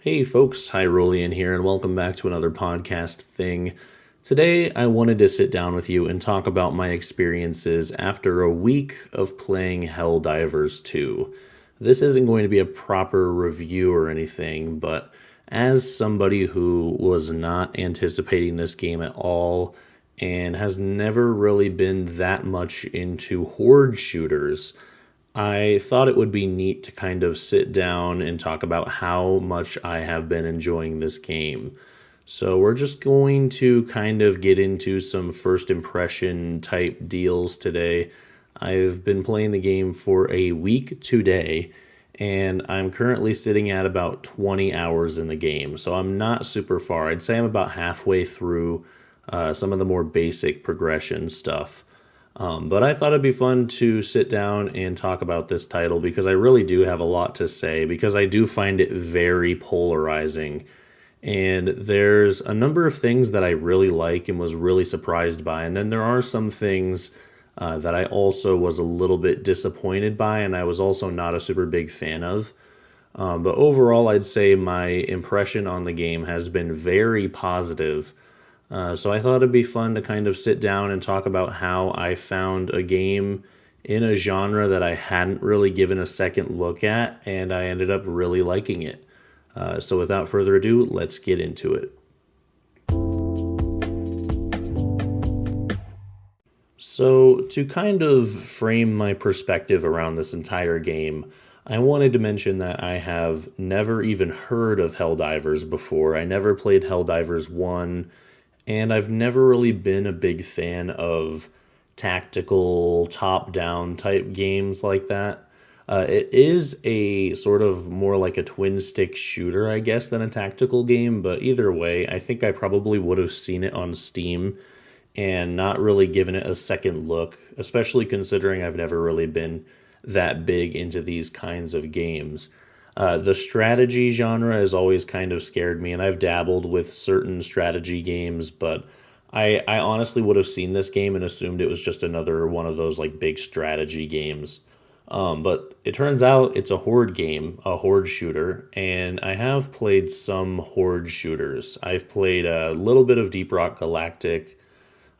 Hey folks, Hyrulian here, and welcome back to another podcast thing. Today, I wanted to sit down with you and talk about my experiences after a week of playing Helldivers 2. This isn't going to be a proper review or anything, but as somebody who was not anticipating this game at all and has never really been that much into horde shooters, I thought it would be neat to kind of sit down and talk about how much I have been enjoying this game. So, we're just going to kind of get into some first impression type deals today. I've been playing the game for a week today, and I'm currently sitting at about 20 hours in the game. So, I'm not super far. I'd say I'm about halfway through some of the more basic progression stuff. But I thought it'd be fun to sit down and talk about this title because I really do have a lot to say, because I do find it very polarizing. And there's a number of things that I really like and was really surprised by. And then there are some things that I also was a little bit disappointed by, and I was also not a super big fan of. But overall, I'd say my impression on the game has been very positive. So I thought it'd be fun to kind of sit down and talk about how I found a game in a genre that I hadn't really given a second look at, and I ended up really liking it. So without further ado, let's get into it. So to kind of frame my perspective around this entire game, I wanted to mention that I have never even heard of Helldivers before. I never played Helldivers 1. And I've never really been a big fan of tactical, top-down type games like that. It is a sort of more like a twin-stick shooter, I guess, than a tactical game. But either way, I think I probably would have seen it on Steam and not really given it a second look, especially considering I've never really been that big into these kinds of games. The strategy genre has always kind of scared me, and I've dabbled with certain strategy games, but I honestly would have seen this game and assumed it was just another one of those like big strategy games. But it turns out it's a horde game, a horde shooter, and I have played some horde shooters. I've played a little bit of Deep Rock Galactic.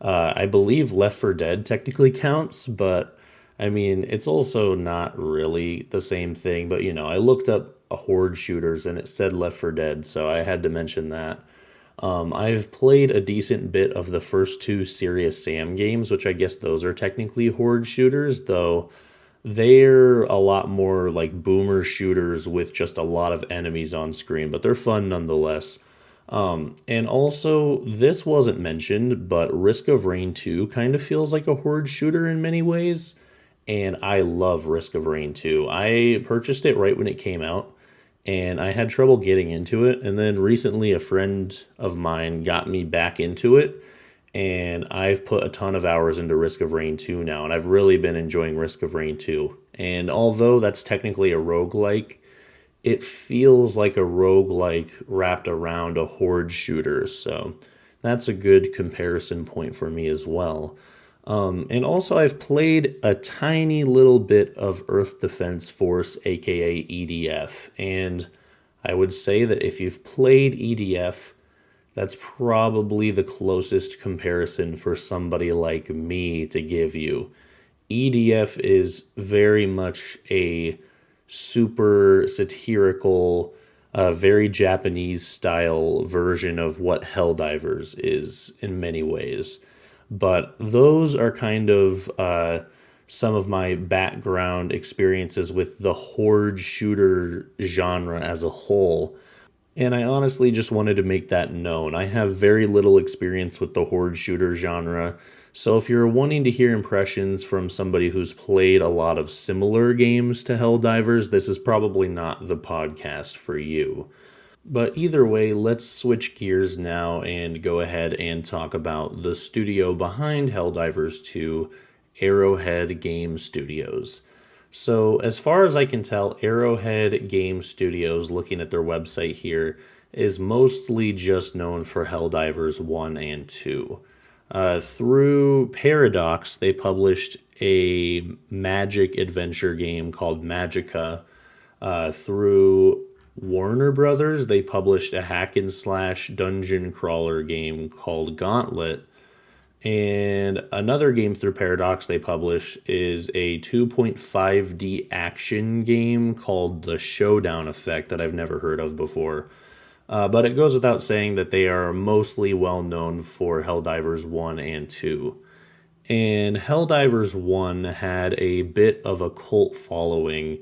I believe Left 4 Dead technically counts, but I mean, it's also not really the same thing, but I looked up horde shooters and it said Left 4 Dead, so I had to mention that. I've played a decent bit of the first two Serious Sam games, which I guess those are technically horde shooters, though they're a lot more like boomer shooters with just a lot of enemies on screen, but they're fun nonetheless. And also, this wasn't mentioned, but Risk of Rain 2 kind of feels like a horde shooter in many ways. And I love Risk of Rain 2. I purchased it right when it came out, and I had trouble getting into it. And then recently, a friend of mine got me back into it, and I've put a ton of hours into Risk of Rain 2 now, and I've really been enjoying Risk of Rain 2. And although that's technically a roguelike, it feels like a roguelike wrapped around a horde shooter. So that's a good comparison point for me as well. And also, I've played a tiny little bit of Earth Defense Force, aka EDF, and I would say that if you've played EDF, that's probably the closest comparison for somebody like me to give you. EDF is very much a super satirical, very Japanese style version of what Helldivers is in many ways. But those are kind of some of my background experiences with the horde shooter genre as a whole. And I honestly just wanted to make that known. I have very little experience with the horde shooter genre. So if you're wanting to hear impressions from somebody who's played a lot of similar games to Helldivers, this is probably not the podcast for you. But either way, let's switch gears now and go ahead and talk about the studio behind Helldivers 2, Arrowhead Game Studios. So, as far as I can tell, Arrowhead Game Studios, looking at their website here, is mostly just known for Helldivers 1 and 2. Through Paradox, they published a magic adventure game called Magica. Through Warner Brothers, they published a hack and slash dungeon crawler game called Gauntlet. And another game through Paradox they published is a 2.5D action game called The Showdown Effect that I've never heard of before. But it goes without saying that they are mostly well known for Helldivers 1 and 2. And Helldivers 1 had a bit of a cult following,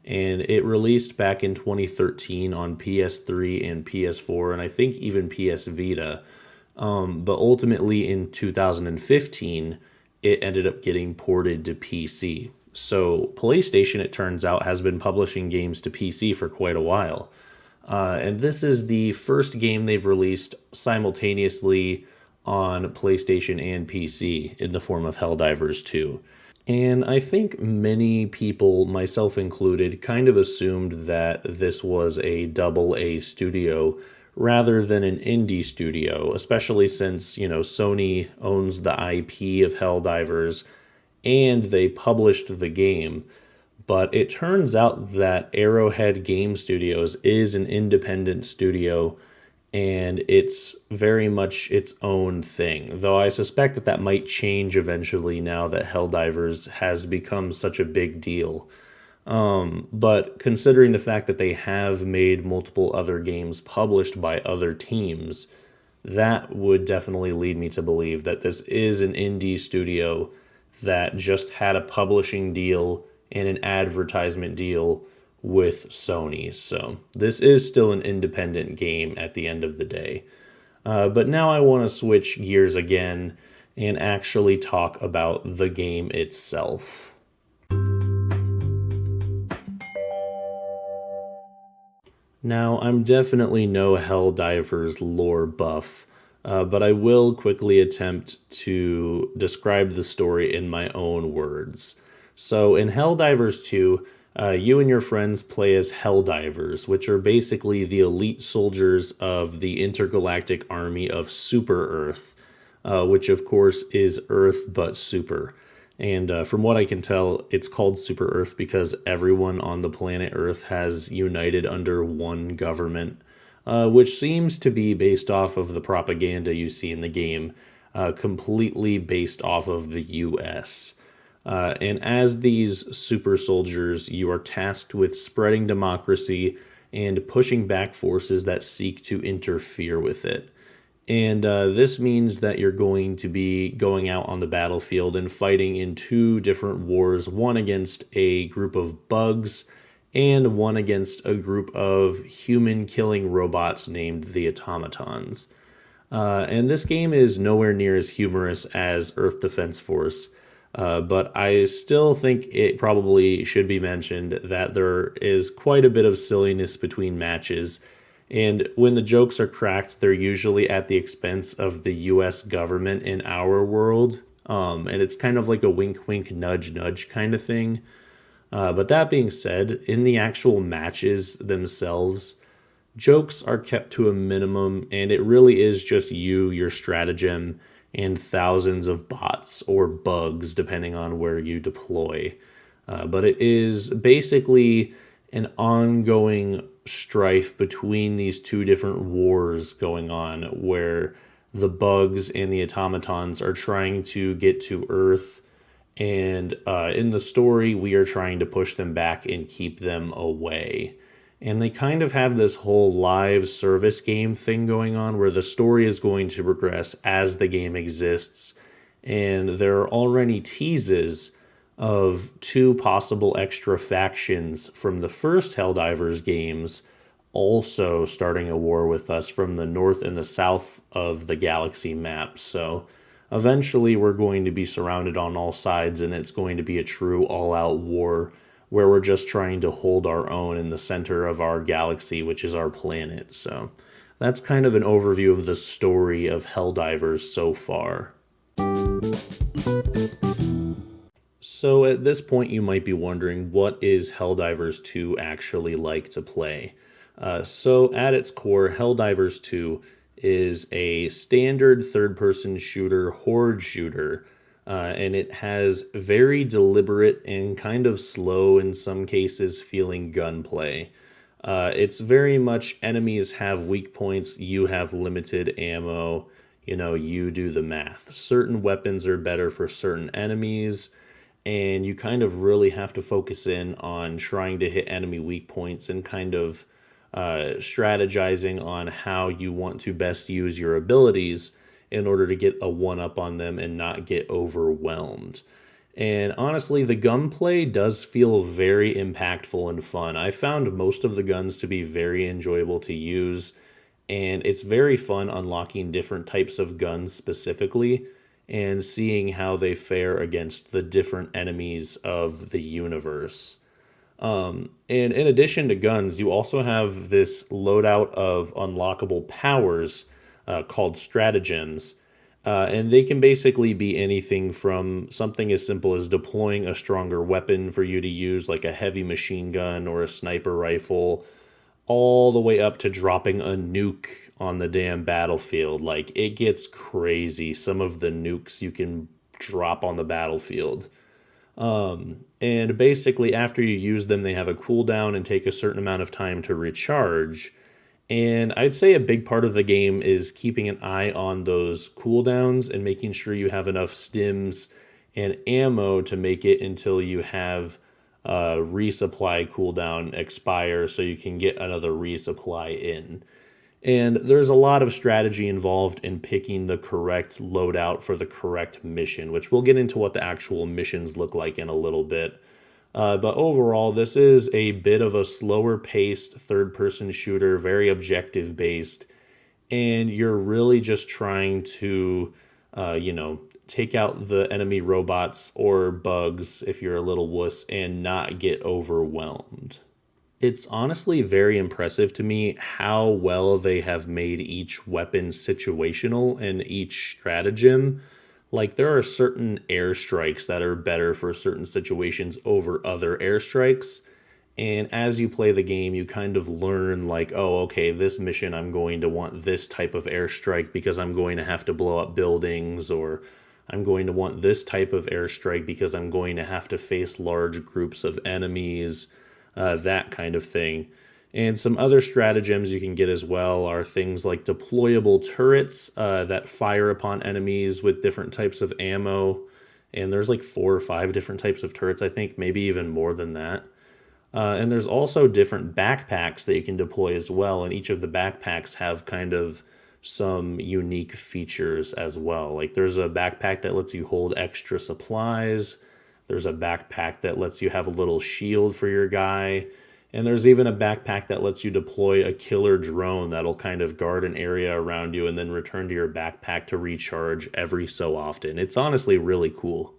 and it released back in 2013 on PS3 and PS4, and I think even PS Vita. But ultimately in 2015, it ended up getting ported to PC. So PlayStation, it turns out, has been publishing games to PC for quite a while. And this is the first game they've released simultaneously on PlayStation and PC in the form of Helldivers 2. And I think many people, myself included, kind of assumed that this was a AA studio rather than an indie studio, especially since, Sony owns the IP of Helldivers and they published the game. But it turns out that Arrowhead Game Studios is an independent studio, and it's very much its own thing. Though I suspect that might change eventually now that Helldivers has become such a big deal. But considering the fact that they have made multiple other games published by other teams, that would definitely lead me to believe that this is an indie studio that just had a publishing deal and an advertisement deal with Sony. So this is still an independent game at the end of the day. But now I want to switch gears again and actually talk about the game itself. Now, I'm definitely no Helldivers lore buff, but I will quickly attempt to describe the story in my own words. So in Helldivers 2, you and your friends play as Helldivers, which are basically the elite soldiers of the intergalactic army of Super Earth, which of course is Earth but super. And from what I can tell, it's called Super Earth because everyone on the planet Earth has united under one government, which seems to be based off of the propaganda you see in the game, completely based off of the US. And as these super soldiers, you are tasked with spreading democracy and pushing back forces that seek to interfere with it. And this means that you're going to be going out on the battlefield and fighting in two different wars, one against a group of bugs and one against a group of human-killing robots named the automatons. And this game is nowhere near as humorous as Earth Defense Force, but I still think it probably should be mentioned that there is quite a bit of silliness between matches. And when the jokes are cracked, they're usually at the expense of the US government in our world. And it's kind of like a wink, wink, nudge, nudge kind of thing. But that being said, in the actual matches themselves, jokes are kept to a minimum, and it really is just you, your stratagem, and thousands of bots or bugs, depending on where you deploy. But it is basically an ongoing strife between these two different wars going on, where the bugs and the automatons are trying to get to Earth, and in the story we are trying to push them back and keep them away. And they kind of have this whole live service game thing going on where the story is going to progress as the game exists, and there are already teases of two possible extra factions from the first Helldivers games also starting a war with us from the north and the south of the galaxy map. So eventually we're going to be surrounded on all sides, and it's going to be a true all-out war where we're just trying to hold our own in the center of our galaxy, which is our planet. So that's kind of an overview of the story of Helldivers so far. So at this point, you might be wondering, what is Helldivers 2 actually like to play? So at its core, Helldivers 2 is a standard third-person shooter, horde shooter, and it has very deliberate and kind of slow, in some cases, feeling gunplay. It's very much enemies have weak points, you have limited ammo, you do the math. Certain weapons are better for certain enemies, and you kind of really have to focus in on trying to hit enemy weak points and kind of strategizing on how you want to best use your abilities in order to get a one up on them and not get overwhelmed. And honestly, the gunplay does feel very impactful and fun. I found most of the guns to be very enjoyable to use, and it's very fun unlocking different types of guns specifically and seeing how they fare against the different enemies of the universe. And in addition to guns, you also have this loadout of unlockable powers called stratagems. And they can basically be anything from something as simple as deploying a stronger weapon for you to use, like a heavy machine gun or a sniper rifle, all the way up to dropping a nuke on the damn battlefield. Like, it gets crazy, some of the nukes you can drop on the battlefield. And basically, after you use them, they have a cooldown and take a certain amount of time to recharge. And I'd say a big part of the game is keeping an eye on those cooldowns and making sure you have enough stims and ammo to make it until you have resupply cooldown expire so you can get another resupply in. And there's a lot of strategy involved in picking the correct loadout for the correct mission, which we'll get into what the actual missions look like in a little bit. But overall, this is a bit of a slower paced third person shooter, very objective based, and you're really just trying to, take out the enemy robots or bugs if you're a little wuss and not get overwhelmed. It's honestly very impressive to me how well they have made each weapon situational and each stratagem. Like, there are certain airstrikes that are better for certain situations over other airstrikes. And as you play the game, you kind of learn, like, oh, okay, this mission I'm going to want this type of airstrike because I'm going to have to blow up buildings, or I'm going to want this type of airstrike because I'm going to have to face large groups of enemies, that kind of thing. And some other stratagems you can get as well are things like deployable turrets that fire upon enemies with different types of ammo. And there's like 4 or 5 different types of turrets, I think, maybe even more than that. And there's also different backpacks that you can deploy as well. And each of the backpacks have kind of some unique features as well. Like, there's a backpack that lets you hold extra supplies. There's a backpack that lets you have a little shield for your guy. And there's even a backpack that lets you deploy a killer drone that'll kind of guard an area around you and then return to your backpack to recharge every so often. It's honestly really cool.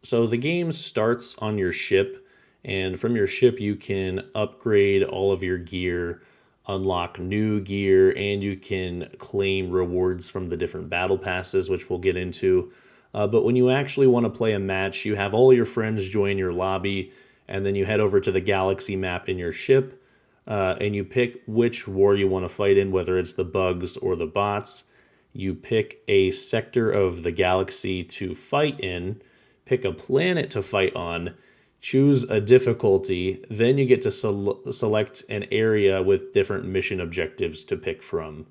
So the game starts on your ship, and from your ship you can upgrade all of your gear, unlock new gear, and you can claim rewards from the different battle passes, which we'll get into. But when you actually want to play a match, you have all your friends join your lobby, and then you head over to the galaxy map in your ship, and you pick which war you want to fight in, whether it's the bugs or the bots. You pick a sector of the galaxy to fight in, pick a planet to fight on, choose a difficulty, then you get to select an area with different mission objectives to pick from.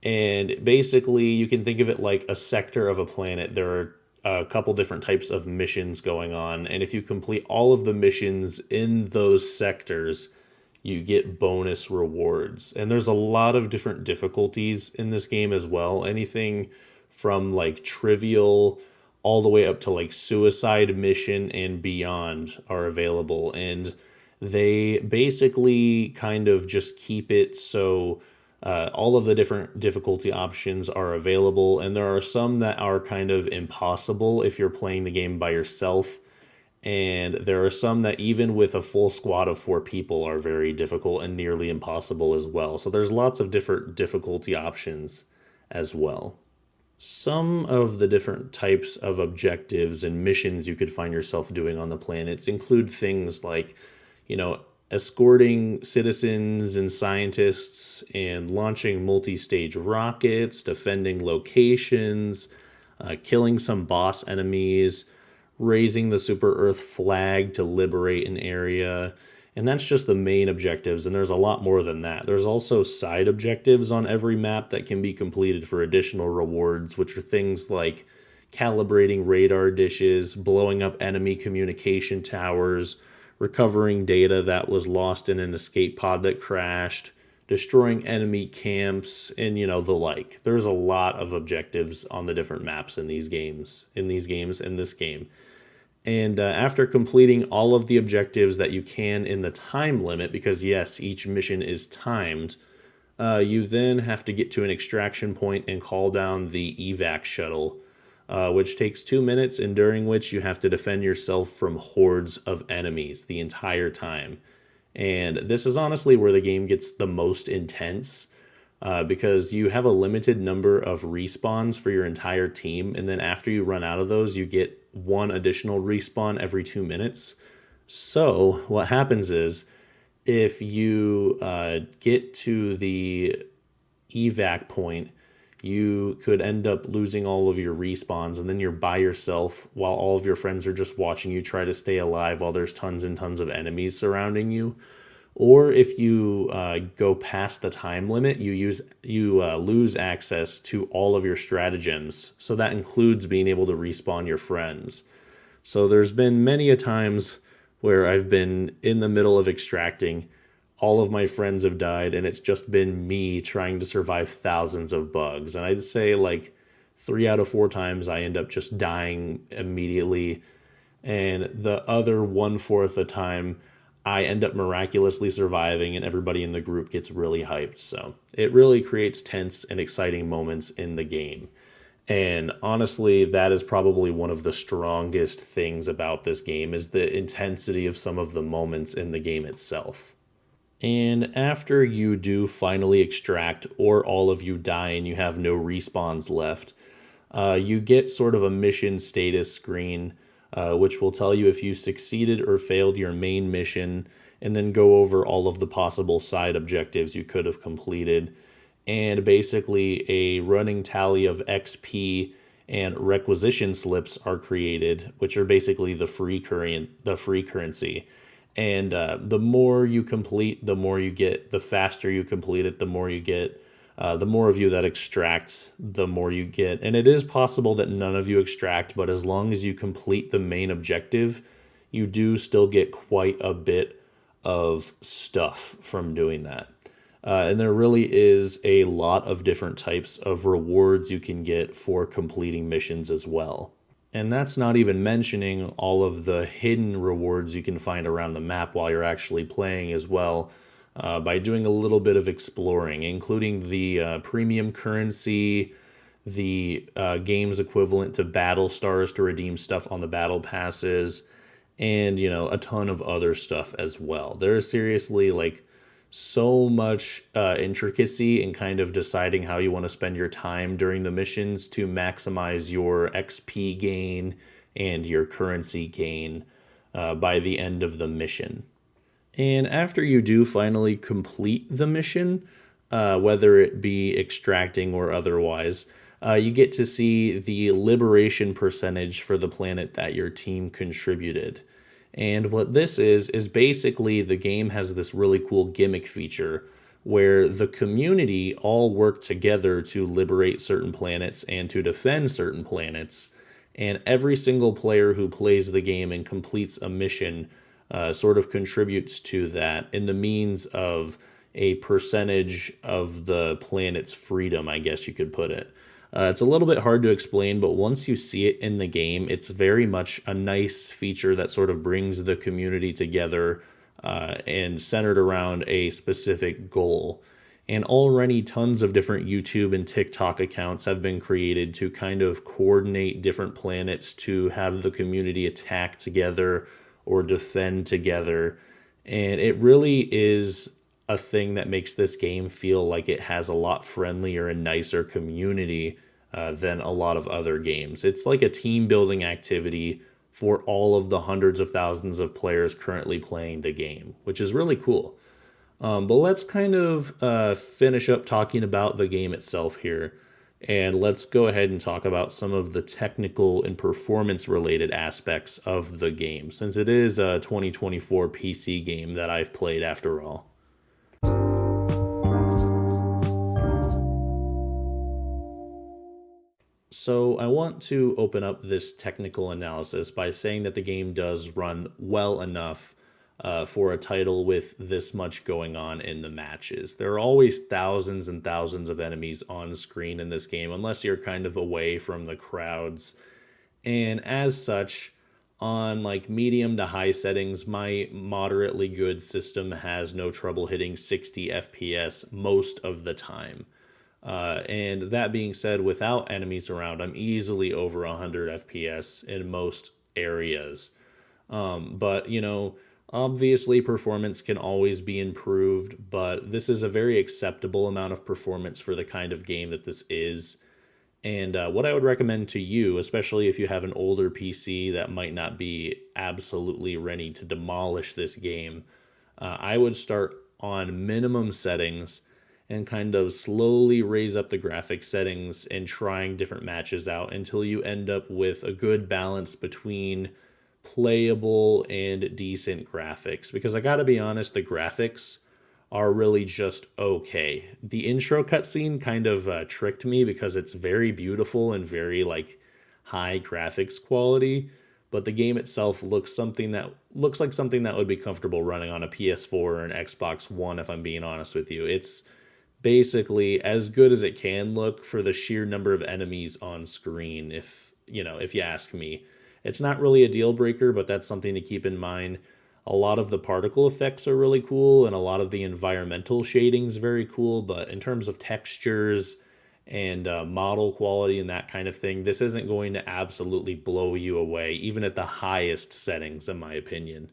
And basically, you can think of it like a sector of a planet. There are a couple different types of missions going on, and if you complete all of the missions in those sectors, you get bonus rewards. And there's a lot of different difficulties in this game as well. Anything from like trivial all the way up to like suicide mission and beyond are available. And they basically kind of just keep it so all of the different difficulty options are available, and there are some that are kind of impossible if you're playing the game by yourself, and there are some that even with a full squad of 4 people are very difficult and nearly impossible as well. So there's lots of different difficulty options as well. Some of the different types of objectives and missions you could find yourself doing on the planets include things like, escorting citizens and scientists and launching multi-stage rockets, defending locations, killing some boss enemies, raising the Super Earth flag to liberate an area, And that's just the main objectives, and there's a lot more than that. There's also side objectives on every map that can be completed for additional rewards, which are things like calibrating radar dishes, blowing up enemy communication towers, recovering data that was lost in an escape pod that crashed, destroying enemy camps, and the like. There's a lot of objectives on the different maps in these games, in this game. And after completing all of the objectives that you can in the time limit, because yes, each mission is timed, you then have to get to an extraction point and call down the evac shuttle, which takes 2 minutes, and during which you have to defend yourself from hordes of enemies the entire time. And this is honestly where the game gets the most intense, because you have a limited number of respawns for your entire team, and then after you run out of those, you get one additional respawn every 2 minutes. So what happens is, if you get to the evac point, you could end up losing all of your respawns, and then you're by yourself while all of your friends are just watching you try to stay alive while there's tons and tons of enemies surrounding you. Or if you go past the time limit, you lose access to all of your stratagems. So that includes being able to respawn your friends. So there's been many a times where I've been in the middle of extracting, all of my friends have died, and it's just been me trying to survive thousands of bugs. And I'd say like 3 out of 4 times I end up just dying immediately. And the other 1/4 of the time, I end up miraculously surviving, and everybody in the group gets really hyped. So it really creates tense and exciting moments in the game. And honestly, that is probably one of the strongest things about this game, is the intensity of some of the moments in the game itself. And after you do finally extract, or all of you die and you have no respawns left, you get sort of a mission status screen, which will tell you if you succeeded or failed your main mission, and then go over all of the possible side objectives you could have completed. And basically a running tally of XP and requisition slips are created, which are basically the free currency. And the more you complete, the more you get. The faster you complete it, the more you get. The more of you that extract, the more you get. And it is possible that none of you extract, but as long as you complete the main objective, you do still get quite a bit of stuff from doing that. And there really is a lot of different types of rewards you can get for completing missions as well. And that's not even mentioning all of the hidden rewards you can find around the map while you're actually playing as well, by doing a little bit of exploring, including the premium currency, the game's equivalent to battle stars to redeem stuff on the battle passes, and a ton of other stuff as well. There's seriously like so much intricacy in kind of deciding how you want to spend your time during the missions to maximize your XP gain and your currency gain by the end of the mission. And after you do finally complete the mission, whether it be extracting or otherwise, you get to see the liberation percentage for the planet that your team contributed. And what this is basically the game has this really cool gimmick feature where the community all work together to liberate certain planets and to defend certain planets. And every single player who plays the game and completes a mission sort of contributes to that in the means of a percentage of the planet's freedom, I guess you could put it. It's a little bit hard to explain, but once you see it in the game, it's very much a nice feature that sort of brings the community together and centered around a specific goal. And already tons of different YouTube and TikTok accounts have been created to kind of coordinate different planets to have the community attack together or defend together. And it really is a thing that makes this game feel like it has a lot friendlier and nicer community than a lot of other games. It's like a team building activity for all of the hundreds of thousands of players currently playing the game, which is really cool. But let's kind of finish up talking about the game itself here. And let's go ahead and talk about some of the technical and performance related aspects of the game, since it is a 2024 PC game that I've played after all. So I want to open up this technical analysis by saying that the game does run well enough for a title with this much going on in the matches. There are always thousands and thousands of enemies on screen in this game, unless you're kind of away from the crowds. And as such, on like medium to high settings, my moderately good system has no trouble hitting 60 FPS most of the time. And that being said, without enemies around, I'm easily over 100 FPS in most areas. But, obviously performance can always be improved, but this is a very acceptable amount of performance for the kind of game that this is. And what I would recommend to you, especially if you have an older PC that might not be absolutely ready to demolish this game, I would start on minimum settings and kind of slowly raise up the graphics settings and trying different matches out until you end up with a good balance between playable and decent graphics. Because I gotta be honest, the graphics are really just okay. The intro cutscene kind of tricked me because it's very beautiful and very like high graphics quality, but the game itself looks like something that would be comfortable running on a PS4 or an Xbox One, if I'm being honest with you. It's basically as good as it can look for the sheer number of enemies on screen, if you ask me. It's not really a deal breaker, but that's something to keep in mind. A lot of the particle effects are really cool, and a lot of the environmental shading's very cool, but in terms of textures and model quality and that kind of thing, this isn't going to absolutely blow you away, even at the highest settings, in my opinion.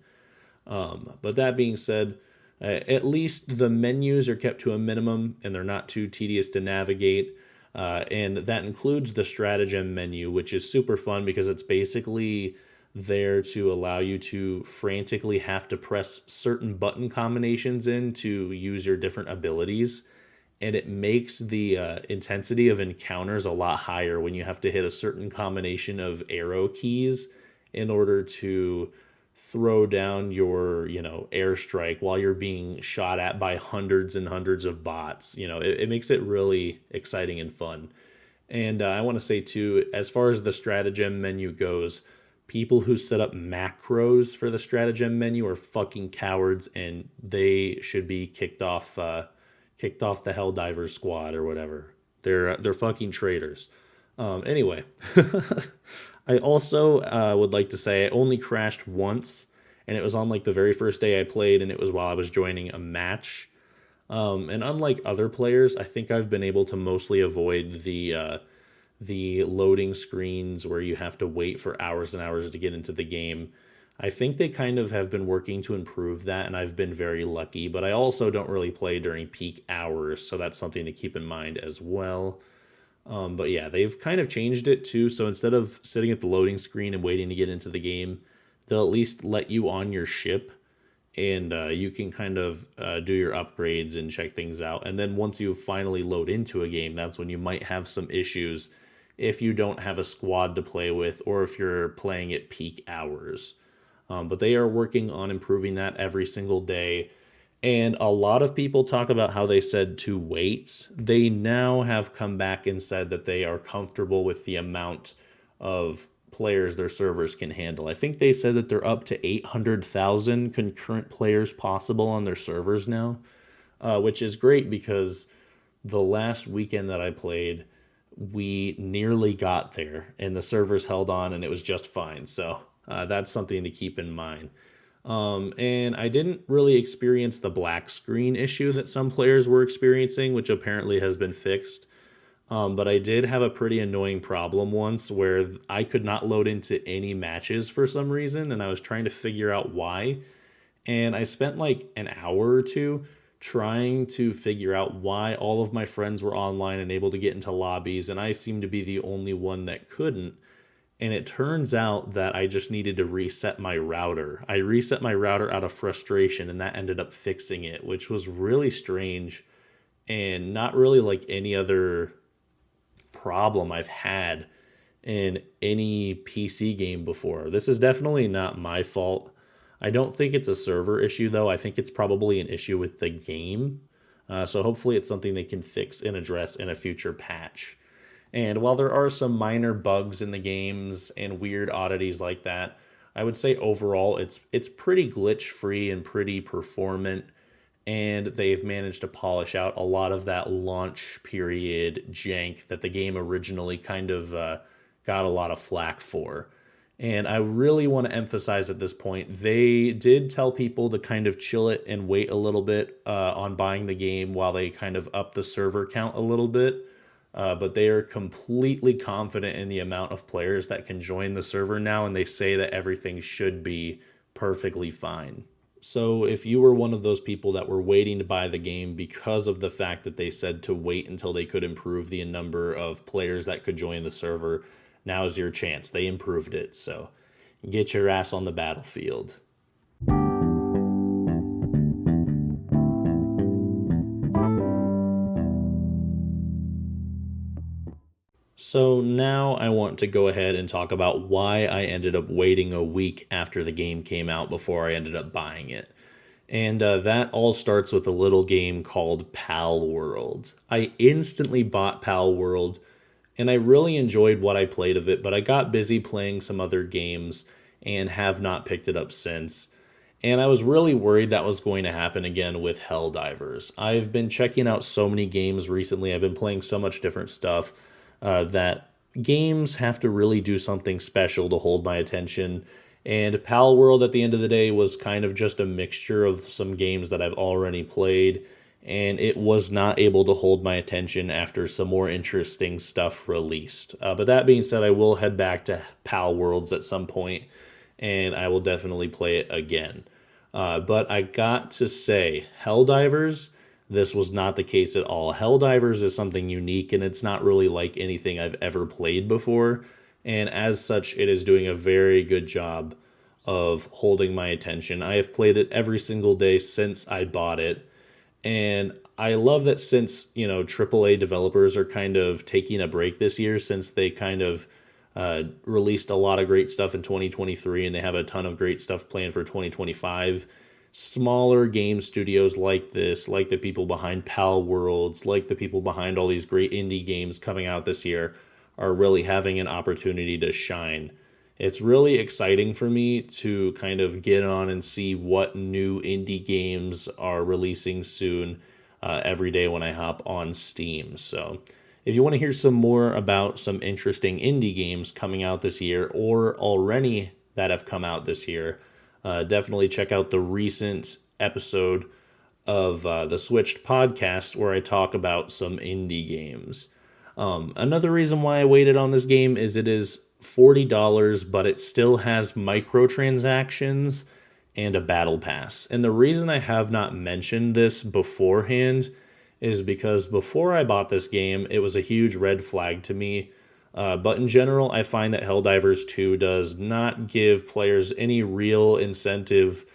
But that being said, at least the menus are kept to a minimum and they're not too tedious to navigate. And that includes the stratagem menu, which is super fun because it's basically there to allow you to frantically have to press certain button combinations in to use your different abilities. And it makes the intensity of encounters a lot higher when you have to hit a certain combination of arrow keys in order to throw down your airstrike while you're being shot at by hundreds and hundreds of bots. It makes it really exciting and fun. And I want to say too, as far as the stratagem menu goes, people who set up macros for the stratagem menu are fucking cowards, and they should be kicked off the Helldivers squad or whatever. They're fucking traitors. Anyway, I also would like to say I only crashed once, and it was on like the very first day I played, and it was while I was joining a match. And unlike other players, I think I've been able to mostly avoid the loading screens where you have to wait for hours and hours to get into the game. I think they kind of have been working to improve that, and I've been very lucky, but I also don't really play during peak hours, so that's something to keep in mind as well. But yeah, they've kind of changed it too. So instead of sitting at the loading screen and waiting to get into the game, they'll at least let you on your ship, and you can kind of do your upgrades and check things out. And then once you finally load into a game, that's when you might have some issues if you don't have a squad to play with or if you're playing at peak hours. But they are working on improving that every single day. And a lot of people talk about how they said to wait. They now have come back and said that they are comfortable with the amount of players their servers can handle. I think they said that they're up to 800,000 concurrent players possible on their servers now, which is great because the last weekend that I played, we nearly got there and the servers held on and it was just fine. So that's something to keep in mind. And I didn't really experience the black screen issue that some players were experiencing, which apparently has been fixed. But I did have a pretty annoying problem once where I could not load into any matches for some reason, and I was trying to figure out why. And I spent like an hour or two trying to figure out why all of my friends were online and able to get into lobbies, and I seemed to be the only one that couldn't. And it turns out that I just needed to reset my router. I reset my router out of frustration, and that ended up fixing it, which was really strange and not really like any other problem I've had in any PC game before. This is definitely not my fault. I don't think it's a server issue, though. I think it's probably an issue with the game. So hopefully it's something they can fix and address in a future patch. And while there are some minor bugs in the games and weird oddities like that, I would say overall it's pretty glitch free and pretty performant, and they've managed to polish out a lot of that launch period jank that the game originally kind of got a lot of flack for. And I really want to emphasize at this point, they did tell people to kind of chill it and wait a little bit on buying the game while they kind of up the server count a little bit. But they are completely confident in the amount of players that can join the server now, and they say that everything should be perfectly fine. So if you were one of those people that were waiting to buy the game because of the fact that they said to wait until they could improve the number of players that could join the server, now's your chance. They improved it, so get your ass on the battlefield. So now I want to go ahead and talk about why I ended up waiting a week after the game came out before I ended up buying it. And that all starts with a little game called Pal World. I instantly bought Pal World, and I really enjoyed what I played of it, but I got busy playing some other games and have not picked it up since. And I was really worried that was going to happen again with Helldivers. I've been checking out so many games recently. I've been playing so much different stuff. That games have to really do something special to hold my attention. And Pal World at the end of the day was kind of just a mixture of some games that I've already played, and it was not able to hold my attention after some more interesting stuff released. But that being said, I will head back to Pal Worlds at some point, and I will definitely play it again. But I got to say, Helldivers, this was not the case at all. Helldivers is something unique, and it's not really like anything I've ever played before. And as such, it is doing a very good job of holding my attention. I have played it every single day since I bought it. And I love that since, AAA developers are kind of taking a break this year, since they kind of released a lot of great stuff in 2023, and they have a ton of great stuff planned for 2025. Smaller game studios like this, like the people behind Pal Worlds, like the people behind all these great indie games coming out this year, are really having an opportunity to shine. It's really exciting for me to kind of get on and see what new indie games are releasing soon every day when I hop on Steam. So if you want to hear some more about some interesting indie games coming out this year or already that have come out this year, definitely check out the recent episode of the Switched podcast where I talk about some indie games. Another reason why I waited on this game is it is $40, but it still has microtransactions and a battle pass. And the reason I have not mentioned this beforehand is because before I bought this game, it was a huge red flag to me. But in general, I find that Helldivers 2 does not give players any real incentive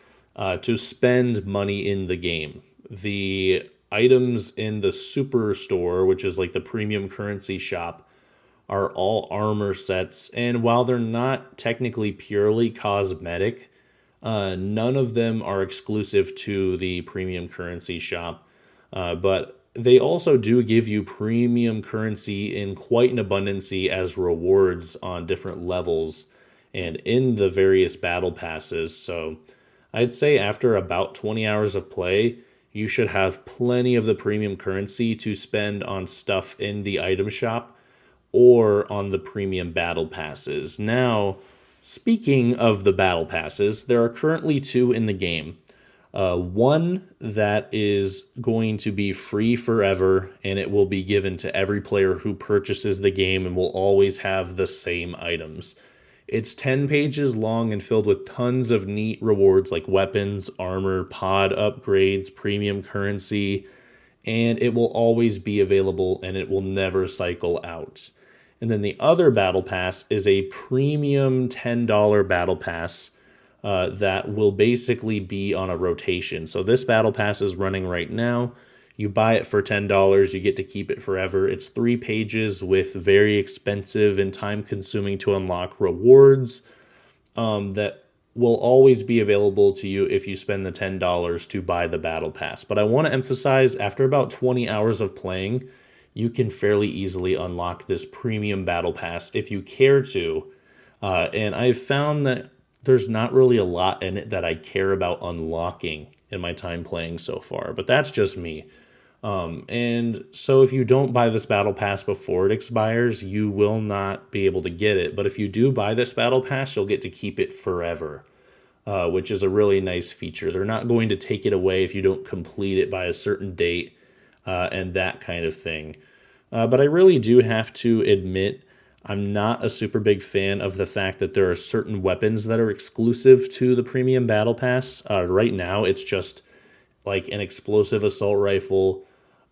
to spend money in the game. The items in the Superstore, which is like the premium currency shop, are all armor sets. And while they're not technically purely cosmetic, none of them are exclusive to the premium currency shop. But they also do give you premium currency in quite an abundancy as rewards on different levels and in the various battle passes. So I'd say after about 20 hours of play, you should have plenty of the premium currency to spend on stuff in the item shop or on the premium battle passes. Now, speaking of the battle passes, there are currently 2 in the game. One that is going to be free forever, and it will be given to every player who purchases the game and will always have the same items. It's 10 pages long and filled with tons of neat rewards like weapons, armor, pod upgrades, premium currency, and it will always be available and it will never cycle out. And then the other battle pass is a premium $10 battle pass that will basically be on a rotation. So this battle pass is running right now. You buy it for $10, you get to keep it forever. It's 3 pages with very expensive and time-consuming to unlock rewards that will always be available to you if you spend the $10 to buy the battle pass. But I want to emphasize, after about 20 hours of playing, you can fairly easily unlock this premium battle pass if you care to. And I've found that there's not really a lot in it that I care about unlocking in my time playing so far, but that's just me. And so if you don't buy this battle pass before it expires, you will not be able to get it. But if you do buy this battle pass, you'll get to keep it forever, which is a really nice feature. They're not going to take it away if you don't complete it by a certain date, and that kind of thing. But I really do have to admit, I'm not a super big fan of the fact that there are certain weapons that are exclusive to the premium battle pass. Right now, it's just like an explosive assault rifle,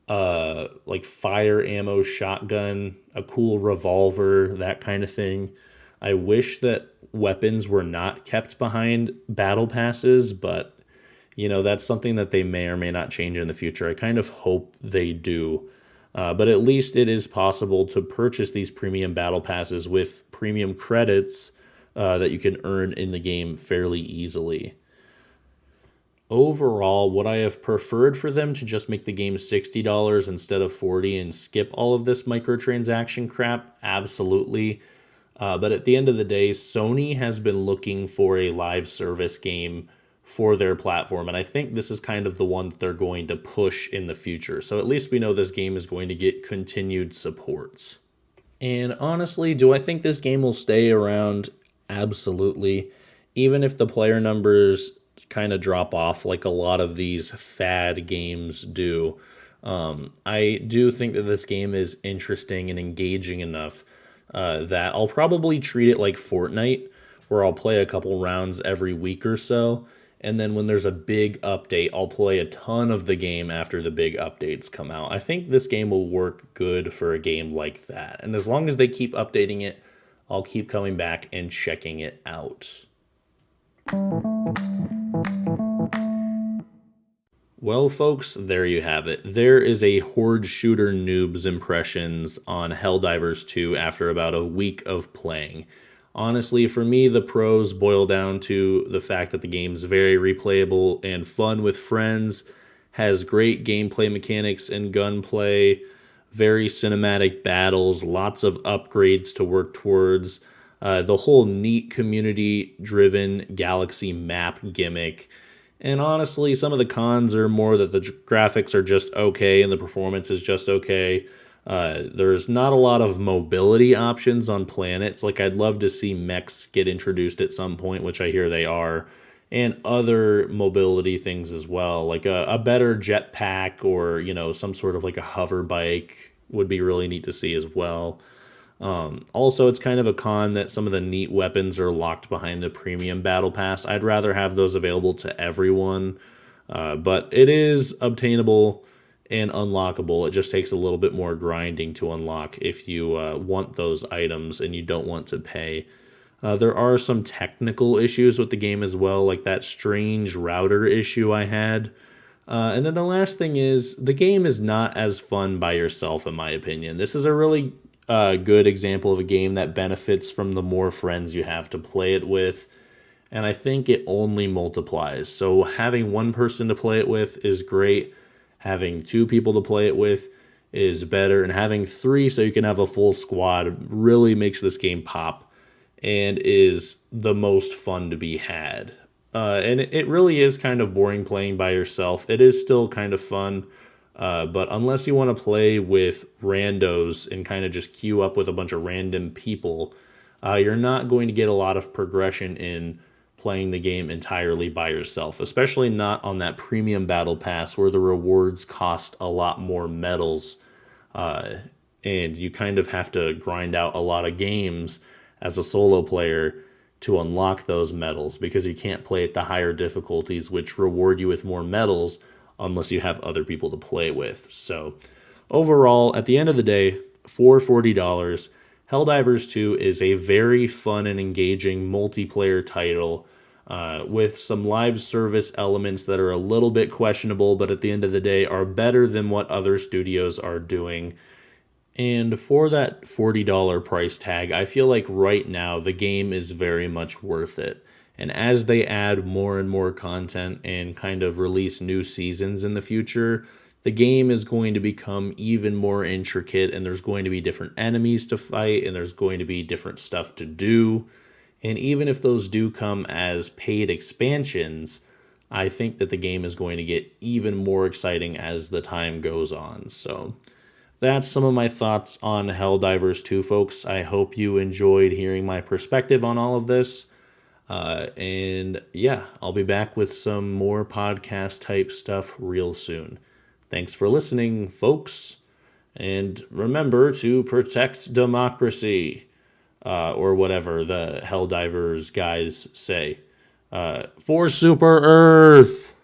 like fire ammo shotgun, a cool revolver, that kind of thing. I wish that weapons were not kept behind battle passes, but that's something that they may or may not change in the future. I kind of hope they do. But at least it is possible to purchase these premium battle passes with premium credits that you can earn in the game fairly easily. Overall, would I have preferred for them to just make the game $60 instead of $40 and skip all of this microtransaction crap? Absolutely. But at the end of the day, Sony has been looking for a live service game for their platform, and I think this is kind of the one that they're going to push in the future. So at least we know this game is going to get continued support. And honestly, do I think this game will stay around? Absolutely. Even if the player numbers kind of drop off like a lot of these fad games do. I do think that this game is interesting and engaging enough that I'll probably treat it like Fortnite, where I'll play a couple rounds every week or so. And then when there's a big update, I'll play a ton of the game after the big updates come out. I think this game will work good for a game like that. And as long as they keep updating it, I'll keep coming back and checking it out. Well, folks, there you have it. There is a Horde Shooter Noob's impressions on Helldivers 2 after about a week of playing. Honestly, for me, the pros boil down to the fact that the game's very replayable and fun with friends, has great gameplay mechanics and gunplay, very cinematic battles, lots of upgrades to work towards, the whole neat community-driven galaxy map gimmick. And honestly, some of the cons are more that the graphics are just okay and the performance is just okay. There's not a lot of mobility options on planets. Like, I'd love to see mechs get introduced at some point, which I hear they are, and other mobility things as well, like a better jetpack or, some sort of like a hover bike would be really neat to see as well. Also, it's kind of a con that some of the neat weapons are locked behind the premium battle pass. I'd rather have those available to everyone, but it is obtainable and unlockable. It just takes a little bit more grinding to unlock if you want those items and you don't want to pay. There are some technical issues with the game as well, like that strange router issue I had. And then the last thing is, the game is not as fun by yourself, in my opinion. This is a really good example of a game that benefits from the more friends you have to play it with. And I think it only multiplies. So having one person to play it with is great. Having 2 people to play it with is better. And having 3 so you can have a full squad really makes this game pop and is the most fun to be had. And it really is kind of boring playing by yourself. It is still kind of fun. But unless you want to play with randos and kind of just queue up with a bunch of random people, you're not going to get a lot of progression in playing the game entirely by yourself, especially not on that premium battle pass where the rewards cost a lot more medals, and you kind of have to grind out a lot of games as a solo player to unlock those medals, because you can't play at the higher difficulties, which reward you with more medals unless you have other people to play with. So overall, at the end of the day, for $40, Helldivers 2 is a very fun and engaging multiplayer title with some live service elements that are a little bit questionable, but at the end of the day are better than what other studios are doing. And for that $40 price tag, I feel like right now the game is very much worth it. And as they add more and more content and kind of release new seasons in the future, the game is going to become even more intricate, and there's going to be different enemies to fight, and there's going to be different stuff to do. And even if those do come as paid expansions, I think that the game is going to get even more exciting as the time goes on. So that's some of my thoughts on Helldivers 2, folks. I hope you enjoyed hearing my perspective on all of this. And yeah, I'll be back with some more podcast type stuff real soon. Thanks for listening, folks. And remember to protect democracy, or whatever the Helldivers guys say. For Super Earth!